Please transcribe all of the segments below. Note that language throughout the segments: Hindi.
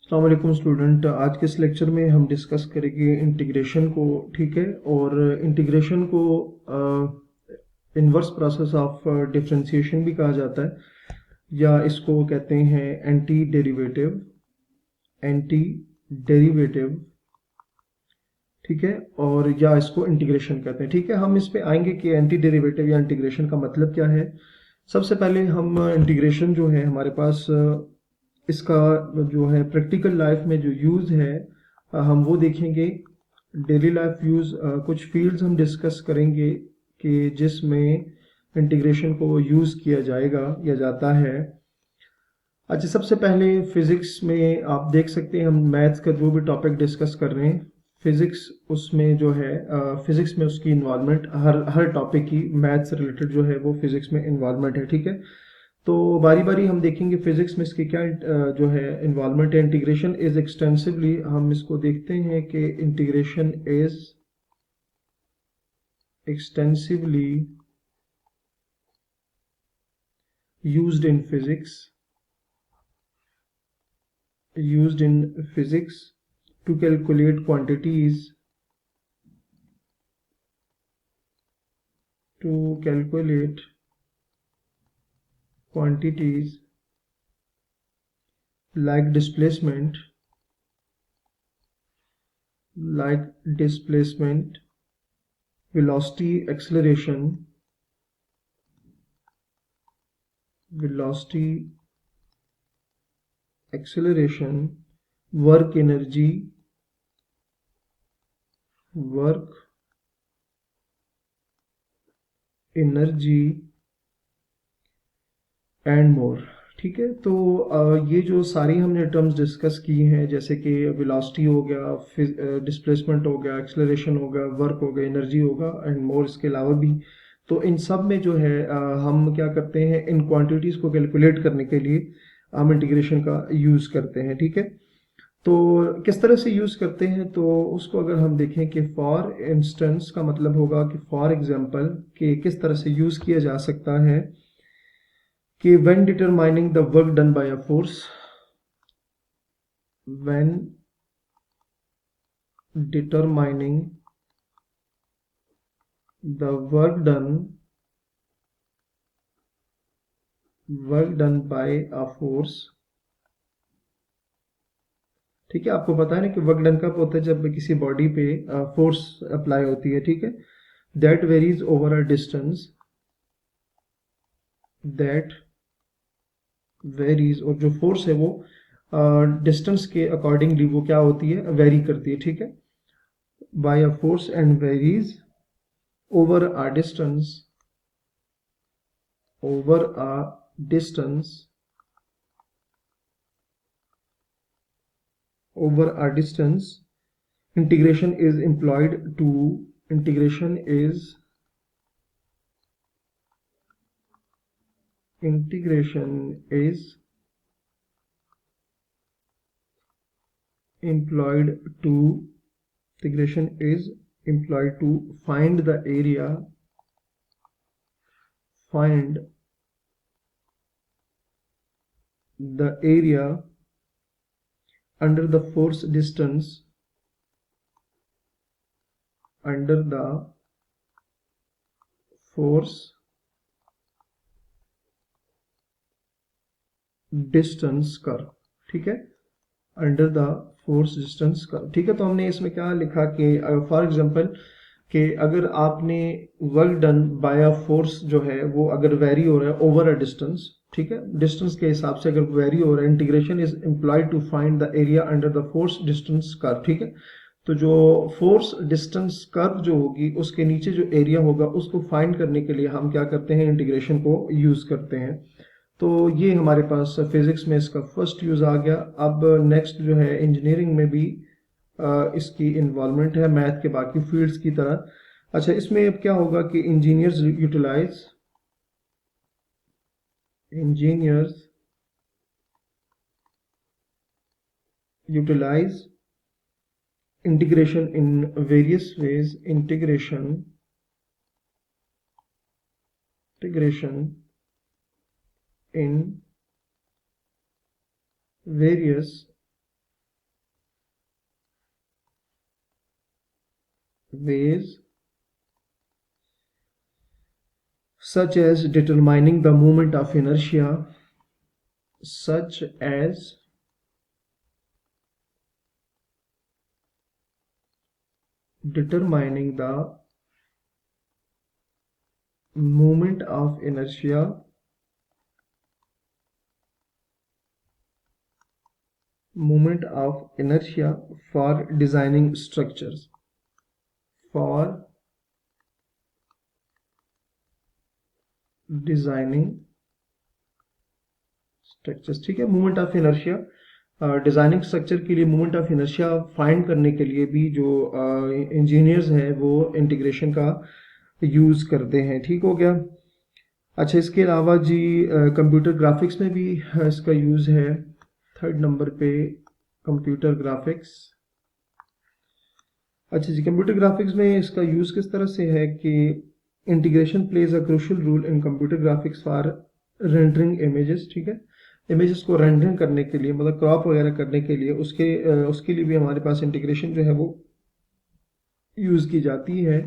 अस्सलाम वालेकुम स्टूडेंट। आज के इस लेक्चर में हम डिस्कस करेंगे इंटीग्रेशन को। ठीक है, और इंटीग्रेशन को इन्वर्स प्रोसेस ऑफ डिफरेंशिएशन भी कहा जाता है, या इसको कहते हैं एंटी डेरिवेटिव। एंटी डेरिवेटिव, ठीक है, और या इसको इंटीग्रेशन कहते हैं। ठीक है, हम इस पे आएंगे कि एंटी डेरिवेटिव या इंटीग्रेशन का मतलब क्या है। सबसे पहले हम इंटीग्रेशन जो है हमारे पास इसका जो है प्रैक्टिकल लाइफ में जो यूज़ है हम वो देखेंगे। डेली लाइफ यूज़ कुछ फील्ड्स हम डिस्कस करेंगे कि जिसमें इंटीग्रेशन को यूज़ किया जाएगा या जाता है। अच्छा, सबसे पहले फिज़िक्स में आप देख सकते हैं, हम मैथ्स का जो भी टॉपिक डिस्कस कर रहे हैं, फिज़िक्स उसमें जो है फिज़िक्स में उसकी इन्वॉल्वमेंट हर टॉपिक की मैथ्स से रिलेटेड जो है वो फिज़िक्स में इन्वॉल्वमेंट है। ठीक है, तो बारी बारी हम देखेंगे फिज़िक्स में इसकी क्या जो है इन्वॉल्वमेंट है। इंटीग्रेशन इज एक्सटेंसिवली, हम इसको देखते हैं कि integration is extensively used in physics, used in physics to calculate quantities, to calculate quantities like displacement, like displacement, velocity, acceleration, velocity, acceleration, work energy, work energy and more. ठीक है, तो ये जो सारी हमने टर्म्स डिस्कस की हैं, जैसे कि वेलोसिटी हो गया, डिस्प्लेसमेंट हो गया, एक्सेलरेशन हो गया, वर्क हो गया, एनर्जी होगा एंड मोर, इसके अलावा भी, तो इन सब में जो है हम क्या करते हैं, इन क्वांटिटीज को कैलकुलेट करने के लिए हम इंटीग्रेशन का यूज करते हैं। ठीक है, तो किस तरह से यूज करते हैं, तो उसको अगर हम देखें कि फॉर इंस्टेंस का मतलब होगा कि फॉर एग्जांपल कि किस तरह से यूज किया जा सकता है कि when determining the work done by a force, when determining the work done by a force। ठीक है, आपको पता है ना कि वर्क डन कब होता है, जब किसी बॉडी पे फोर्स अप्लाई होती है। ठीक है, that varies over a distance, that varies, और जो फोर्स है वो डिस्टेंस के अकॉर्डिंगली वो क्या होती है, वेरी करती है। ठीक है, by a force and varies over a distance, over a distance, over a distance, integration is employed to, integration is, integration is employed to, integration is employed to find the area, find the area under the force distance, under the force distance curve. ठीक है, under the force distance curve. ठीक है, तो हमने इसमें क्या लिखा कि फॉर एग्जांपल कि अगर आपने work done by a force जो है वो अगर वेरी हो रहा है ओवर अ डिस्टेंस, ठीक है, डिस्टेंस के हिसाब से अगर वेरी हो रहा है, integration is employed to find the area under the force distance curve. ठीक है, तो जो फोर्स डिस्टेंस कर्व जो होगी उसके नीचे जो एरिया होगा उसको फाइंड करने के लिए हम क्या करते हैं, इंटीग्रेशन को यूज करते हैं। तो ये हमारे पास फिजिक्स में इसका फर्स्ट यूज आ गया। अब नेक्स्ट जो है इंजीनियरिंग में भी इसकी इन्वॉल्वमेंट है मैथ के बाकी फील्ड्स की तरह। अच्छा, इसमें अब क्या होगा कि engineers utilize integration in various ways, integration in various ways such as determining the moment of inertia, such as determining the moment of inertia, for designing structures, for designing structures. ठीक है, moment of inertia designing structure के लिए मोमेंट ऑफ इनर्शिया फाइंड करने के लिए भी जो इंजीनियर्स हैं वो इंटीग्रेशन का यूज करते हैं। ठीक हो गया। अच्छा, इसके अलावा जी कंप्यूटर ग्राफिक्स में भी इसका यूज है। थर्ड नंबर पे कंप्यूटर ग्राफिक्स। अच्छा जी, कंप्यूटर ग्राफिक्स में इसका यूज किस तरह से है कि integration plays a crucial role in computer graphics for rendering images. ठीक है, इमेजेस को रेंडरिंग करने के लिए, मतलब क्रॉप वगैरह करने के लिए उसके लिए भी हमारे पास इंटीग्रेशन जो है वो यूज की जाती है।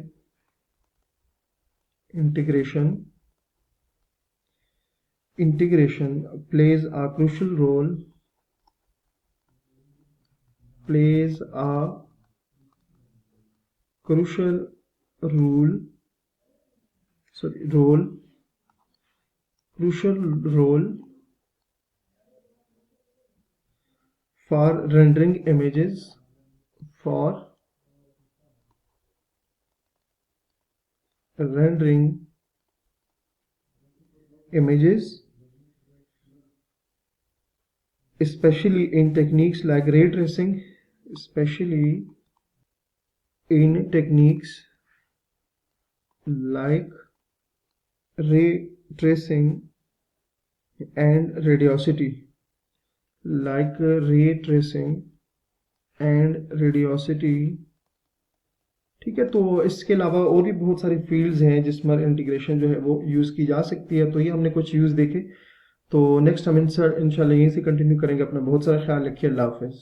Integration plays a crucial role for rendering images, especially in techniques like ray tracing, and radiosity, ठीक है। तो इसके अलावा और भी बहुत सारी फील्ड्स हैं जिसमें इंटीग्रेशन जो है वो यूज़ की जा सकती है। तो ये हमने कुछ यूज़ देखे। तो नेक्स्ट हम इंशाल्लाह यहीं से कंटिन्यू करेंगे। अपना बहुत सारा ख्याल रखिए। अल्लाह हाफिज़।